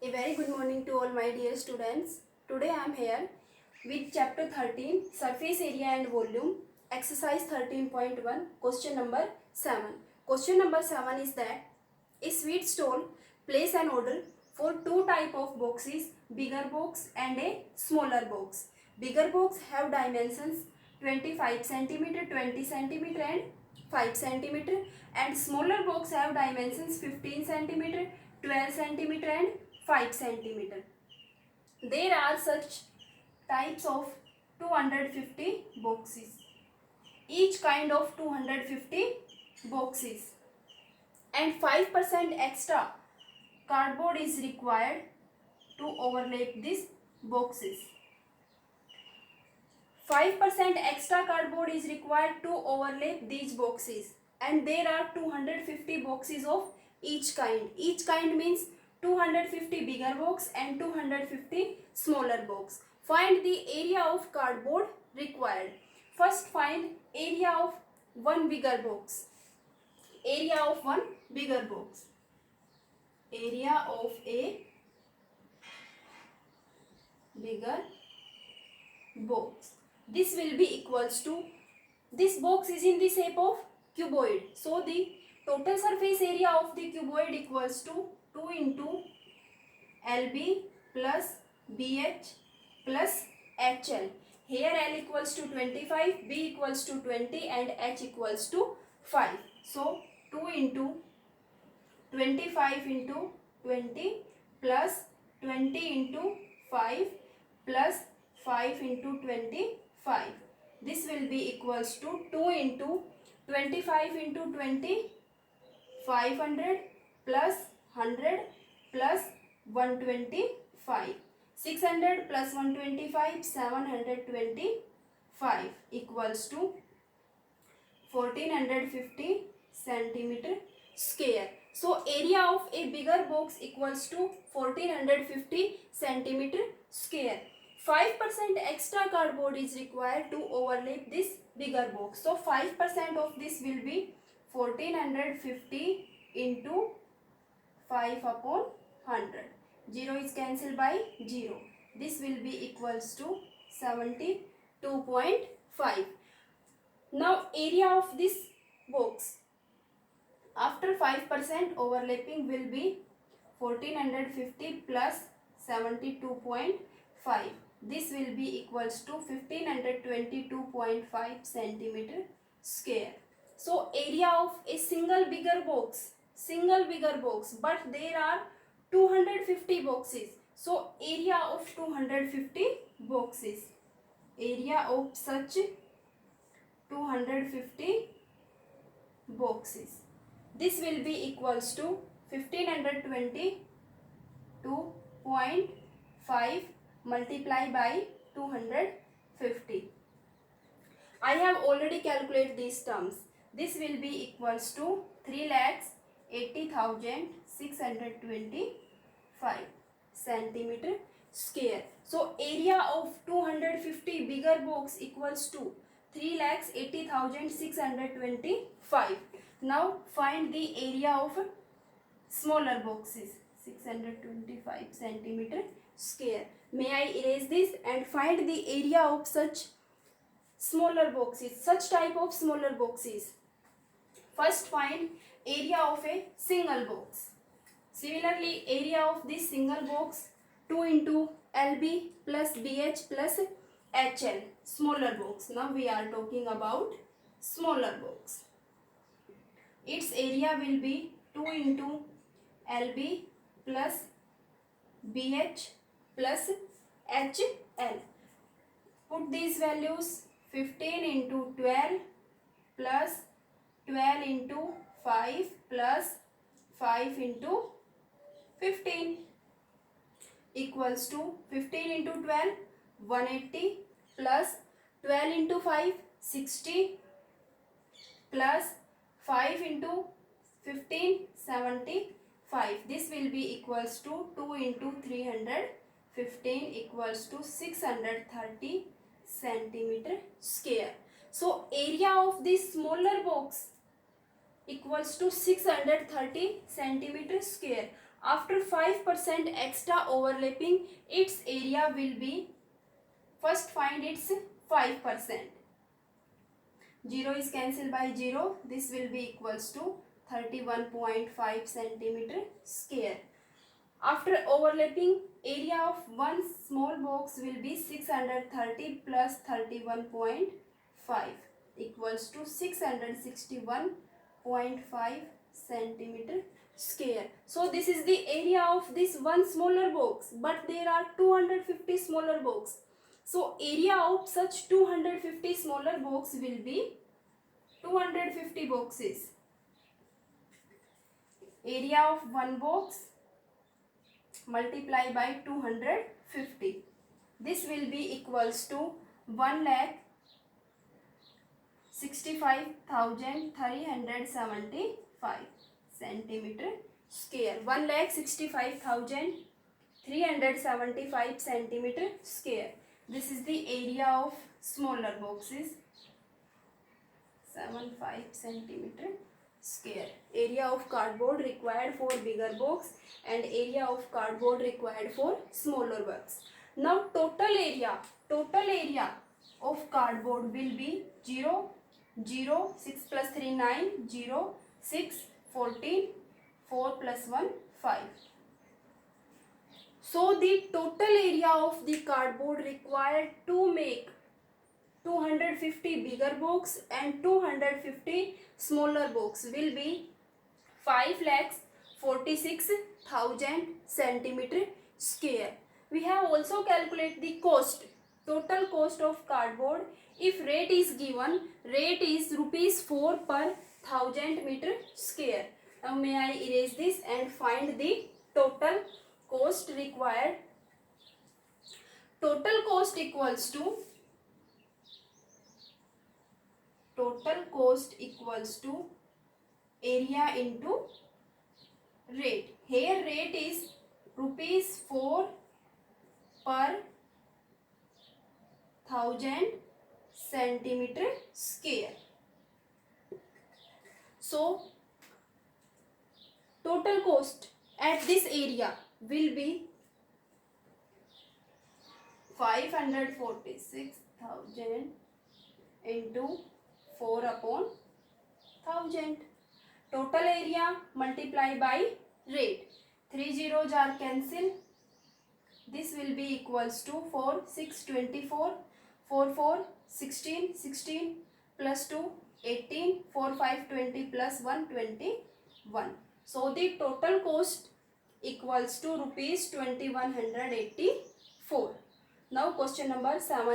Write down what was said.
A very good morning to all my dear students. Today I am here with chapter 13 surface area and volume exercise 13.1 question number 7. Question number 7 is that a sweet stall place an order for two type of boxes, bigger box and a smaller box. Bigger box have dimensions 25 cm, 20 cm and 5 cm, and smaller box have dimensions 15 cm, 12 cm and 5 centimeter. There are such types of 250 boxes. Each kind of 250 boxes, and 5% extra cardboard is required to overlap these boxes. 5% extra cardboard is required to overlap these boxes, and there are 250 boxes of each kind. Each kind means 250 bigger box and 250 smaller box. Find the area of cardboard required. First find area of one bigger box. Area of one bigger box. Area of a bigger box. This will be equals to, this box is in the shape of cuboid. So the total surface area of the cuboid equals to 2 into LB plus BH plus HL. Here L equals to 25, B equals to 20 and H equals to 5. So 2 into 25 into 20 plus 20 into 5 plus 5 into 25. This will be equals to 2 into 25 into 20, 500 plus 100 plus 125. 600 plus 125, 725 equals to 1450 centimeter square. So area of a bigger box equals to 1450 centimeter square. 5% extra cardboard is required to overlap this bigger box. So 5% of this will be 1450 into 5 upon 100. 0 is cancelled by 0. This will be equals to 72.5. Now area of this box after 5% overlapping will be 1450 plus 72.5. This will be equals to 1522.5 centimeter square. So area of a single bigger box, but there are 250 boxes. So area of 250 boxes, area of such 250 boxes, this will be equals to 1522.5 multiplied by 250. I have already calculated these terms. This will be equals to 3,80,625 centimeter square. So area of 250 bigger box equals to 3,80,625. Now find the area of smaller boxes, 625 centimeter square. May I erase this and find the area of such smaller boxes, such type of smaller boxes. First find area of a single box. Similarly, area of this single box 2 into LB plus BH plus HL, smaller box. Now we are talking about smaller box. Its area will be 2 into LB plus BH plus HL. Put these values, 15 into 12 plus 12 into 5 plus 5 into 15 equals to 15 into 12, 180 plus 12 into 5, 60 plus 5 into 15, 75. This will be equals to 2 into 315 equals to 630 centimeter square. So area of this smaller box equals to 630 centimeter square. After 5% extra overlapping, its area will be, first find its 5%. 0 is cancelled by 0. This will be equals to 31.5 centimeter square. After overlapping, area of one small box will be 630 plus 31.5 equals to 661.5 centimeter square. So this is the area of this one smaller box, but there are 250 smaller box. So area of such 250 smaller box will be 250 boxes. Area of one box multiply by 250. This will be equals to 1,65,375 centimeter square. 1,65,375 centimeter square. This is the area of smaller boxes. 75 centimeter square. Area of cardboard required for bigger box and area of cardboard required for smaller box. Now total area of cardboard will be 0, 0, 6 plus 3 9, 0, 6, 14, 4 plus 1 5. So the total area of the cardboard required to make 250 bigger box and 250 smaller box will be 5,46,000 centimeter square. We have also calculate the cost, total cost of cardboard. If rate is given, rate is rupees 4 per 1000 meter square. Now may I erase this and find the total cost required. Total cost equals to area into rate. Here rate is rupees 4 per 1000 centimeter square. So total cost at this area will be 546,000 into 4 upon 1000. Total area multiply by rate. 3 zeros are cancelled. This will be equals to 4, 6, 24, 4, 4, 16, 16 plus 2, 18, 4, 5, 20 plus 1, 21. So the total cost equals to rupees 2184. Now question number 7.